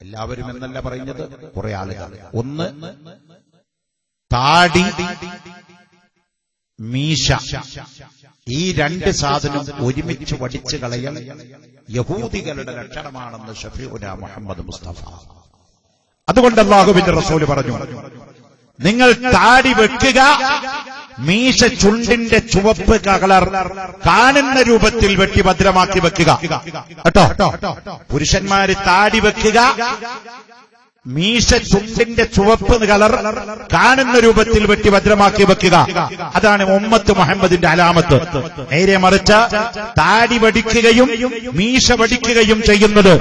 എല്ലാവരും എന്നല്ല പറയുന്നത്, കുറെ ആളുകൾ. ഒന്ന്, താടി, മീശ, ഈ രണ്ട് സാധനം ഒരുമിച്ച് വടിച്ചു കളയൽ യഹൂദികളുടെ ലക്ഷണമാണെന്ന് ഷഫീഉനാ മുഹമ്മദ് മുസ്തഫ. അതുകൊണ്ട് അല്ലാഹുവിന്റെ റസൂൽ പറഞ്ഞു, നിങ്ങൾ താടി വെക്കുക, മീശ ചുണ്ടിന്റെ ചുവപ്പ് കളർ കാണുന്ന രൂപത്തിൽ വെട്ടി ഭദ്രമാക്കി വെക്കുക കേട്ടോ. പുരുഷന്മാര് താടി വെക്കുക, മീശ ചുണ്ടിന്റെ ചുവപ്പ് കളർ കാണുന്ന രൂപത്തിൽ വെട്ടി ഭദ്രമാക്കി വെക്കുക. അതാണ് ഉമ്മത്ത് മുഹമ്മദിന്റെ അലാമത്ത്. നേരെ മറിച്ച് താടി വടിക്കുകയും മീശ വടിക്കുകയും ചെയ്യുന്നത്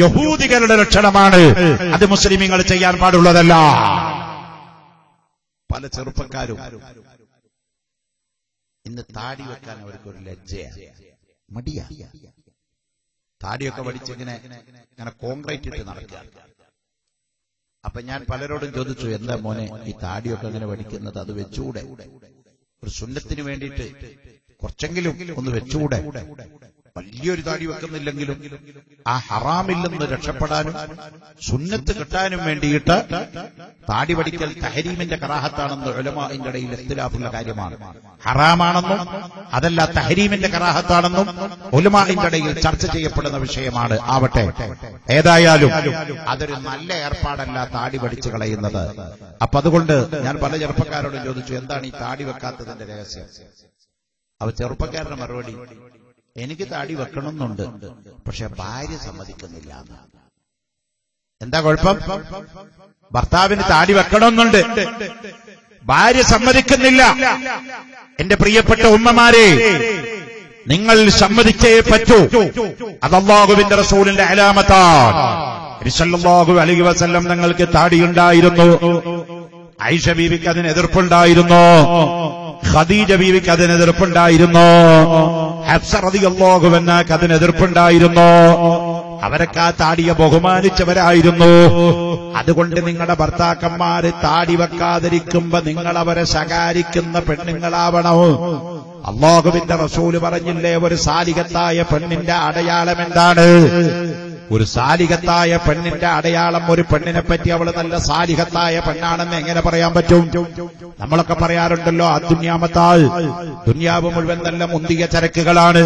യഹൂദികളുടെ ലക്ഷണമാണ്. അത് മുസ്ലിമീങ്ങൾ ചെയ്യാൻ പാടുള്ളതല്ല. പല ചെറുപ്പക്കാരും ഇന്ന് താടി വെക്കാൻ അവർക്കൊരു ലജ്ജയാണ്, മടിയാ. താടിയൊക്കെ വടിച്ചിങ്ങനെ കോൺക്രീറ്റ് ഇട്ട് നടക്കുക. അപ്പൊ ഞാൻ പലരോടും ചോദിച്ചു, എന്താ മോനെ ഈ താടിയൊക്കെ അങ്ങനെ വടിക്കുന്നത്, അത് വെച്ചുകൂടെ? ഒരു സുന്നത്തിന് വേണ്ടിയിട്ട് കുറച്ചെങ്കിലും ഒന്ന് വെച്ചുകൂടെ? വലിയൊരു താടി വെക്കുന്നില്ലെങ്കിലും ആ ഹറാമിൽ നിന്ന് രക്ഷപ്പെടാനും സുന്നത്ത് കിട്ടാനും വേണ്ടിയിട്ട് താടി വടിക്കൽ തഹരീമിന്റെ കറാഹത്താണെന്ന് ഉലമാഇന്റെ ഇടയിൽ ഇഖ്തിലാഫുള്ള കാര്യമാണ്. ഹറാമാണെന്നും അതല്ല തഹരീമിന്റെ കറാഹത്താണെന്നും ഉലമാഇന്റെ ഇടയിൽ ചർച്ച ചെയ്യപ്പെടുന്ന വിഷയമാണ്. ആവട്ടെ, ഏതായാലും അതൊരു നല്ല ഏർപ്പാടല്ല താടി വടിച്ചു കളയുന്നത്. അപ്പൊ അതുകൊണ്ട് ഞാൻ പല ചെറുപ്പക്കാരോടും ചോദിച്ചു, എന്താണ് ഈ താടി വെക്കാത്തതിന്റെ രഹസ്യം? അവ ചെറുപ്പക്കാരുടെ മറുപടി, എനിക്ക് താടി വെക്കണമെന്നുണ്ട്, പക്ഷെ ഭാര്യ സമ്മതിക്കുന്നില്ല. എന്താ കുഴപ്പം? ഭർത്താവിന് താടി വെക്കണമെന്നുണ്ട്, ഭാര്യ സമ്മതിക്കുന്നില്ല. എന്റെ പ്രിയപ്പെട്ട ഉമ്മമാരെ, നിങ്ങൾ സമ്മതിച്ചേ പറ്റൂ. അത് അല്ലാഹുവിന്റെ റസൂലിന്റെ അലാമത്താണ്. നബി സല്ലല്ലാഹു അലൈഹി വസല്ലം തങ്ങൾക്ക് താടിയുണ്ടായിരുന്നു. ആയിഷ ബീവിക്ക് അതിന് എതിർപ്പുണ്ടായിരുന്നു, ഖദീജ ബീവിക്ക് അതിന് എതിർപ്പുണ്ടായിരുന്നു, ഹഫ്സ റളിയല്ലാഹു അൻഹയ്ക്ക് അതിന് എതിർപ്പുണ്ടായിരുന്നു. അവരൊക്കെ ആ താടിയെ ബഹുമാനിച്ചവരായിരുന്നു. അതുകൊണ്ട് നിങ്ങളുടെ ഭർത്താക്കന്മാര് താടി വെക്കാതിരിക്കുമ്പോ നിങ്ങൾ അവരെ ശകാരിക്കുന്ന പെണ്ണുങ്ങളാവണോ? അല്ലാഹുവിന്റെ റസൂല് പറഞ്ഞില്ലേ, ഒരു സാലിഹത്തായ പെണ്ണിന്റെ അടയാളം എന്താണ്? ഒരു സാലിഹത്തായ പെണ്ണിന്റെ അടയാളം, ഒരു പെണ്ണിനെ പറ്റി അവള് നല്ല സാലിഹത്തായ പെണ്ണാണെന്ന് എങ്ങനെ പറയാൻ പറ്റും? നമ്മളൊക്കെ പറയാറുണ്ടല്ലോ, അദ്ദുന്യാമത്താൽ, ദുന്യാവ് മുഴുവൻ നല്ല മുന്തിയ ചരക്കുകളാണ്.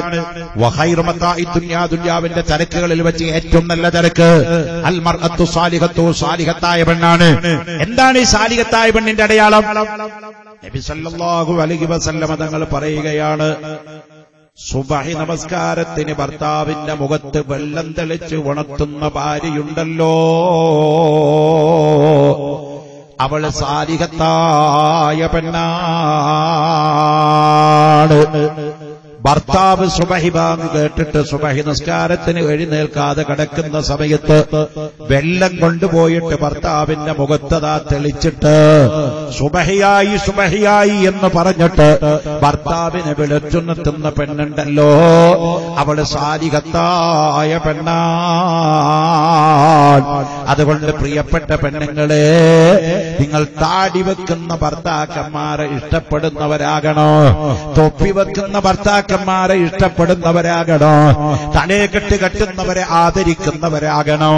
വഖൈറു മതാഇ ദുന്യാ, ദുന്യാവിന്റെ ചരക്കുകളിൽ വെച്ച് ഏറ്റവും നല്ല ചരക്ക് അൽ മർഅത്തു സാലിഹത്തു, സാലിഹത്തായ പെണ്ണാണ്. എന്താണ് ഈ സാലിഹത്തായ പെണ്ണിന്റെ അടയാളം? നബി സല്ലല്ലാഹു അലൈഹി വസല്ലം തങ്ങൾ പറയുകയാണ്, സുബഹി നമസ്കാരത്തിന് ഭർത്താവിന്റെ മുഖത്ത് വെള്ളം തെളിച്ച് ഉണർത്തുന്ന ഭാര്യയുണ്ടല്ലോ, അവള് സാലിഹത്തായ പെണ്ണാണ്. ഭർത്താവ് സുബഹി ബാങ്ക് കേട്ടിട്ട് സുബഹി നിസ്കാരത്തിന് എഴുന്നേൽക്കാതെ കിടക്കുന്ന സമയത്ത് വെള്ളം കൊണ്ടുപോയിട്ട് ഭർത്താവിന്റെ മുഖത്തതാ തെളിച്ചിട്ട് സുബഹിയായി സുബഹിയായി എന്ന് പറഞ്ഞിട്ട് ഭർത്താവിനെ വിളിച്ചുണർത്തുന്ന പെണ്ണുണ്ടല്ലോ, അവള് സാലിഹത്തായ പെണ്ണാണ്. അതുകൊണ്ട് പ്രിയപ്പെട്ട പെണ്ണുങ്ങളെ, നിങ്ങൾ താടി വെക്കുന്ന ഭർത്താക്കന്മാരെ ഇഷ്ടപ്പെടുന്നവരാകണോ? തൊപ്പി വെക്കുന്ന ഭർത്താക്കന്മാരെ ഇഷ്ടപ്പെടുന്നവരാകണോ? തലയെക്കെട്ട് കെട്ടുന്നവരെ ആദരിക്കുന്നവരാകണോ?